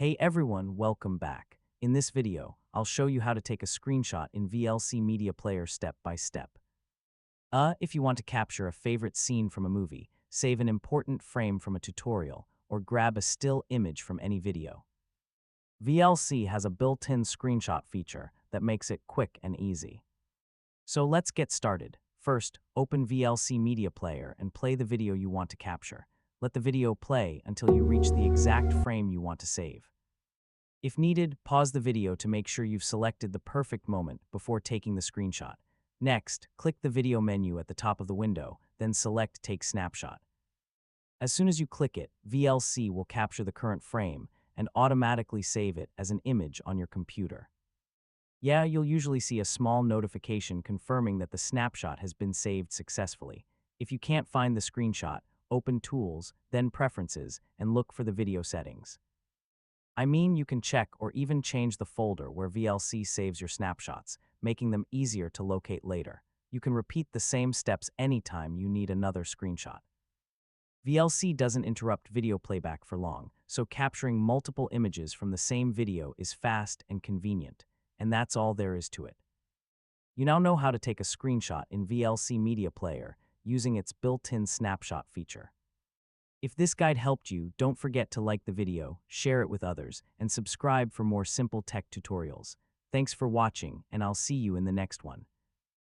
Hey everyone, welcome back. In this video, I'll show you how to take a screenshot in VLC Media Player step by step. If you want to capture a favorite scene from a movie, save an important frame from a tutorial, or grab a still image from any video. VLC has a built-in screenshot feature that makes it quick and easy. So let's get started. First, open VLC Media Player and play the video you want to capture. Let the video play until you reach the exact frame you want to save. If needed, pause the video to make sure you've selected the perfect moment before taking the screenshot. Next, click the video menu at the top of the window, then select Take Snapshot. As soon as you click it, VLC will capture the current frame and automatically save it as an image on your computer. Yeah, you'll usually see a small notification confirming that the snapshot has been saved successfully. If you can't find the screenshot, open Tools, then Preferences, and look for the video settings. You can check or even change the folder where VLC saves your snapshots, making them easier to locate later. You can repeat the same steps anytime you need another screenshot. VLC doesn't interrupt video playback for long, so capturing multiple images from the same video is fast and convenient, and that's all there is to it. You now know how to take a screenshot in VLC Media Player using its built-in snapshot feature. If this guide helped you, don't forget to like the video, share it with others, and subscribe for more simple tech tutorials. Thanks for watching, and I'll see you in the next one.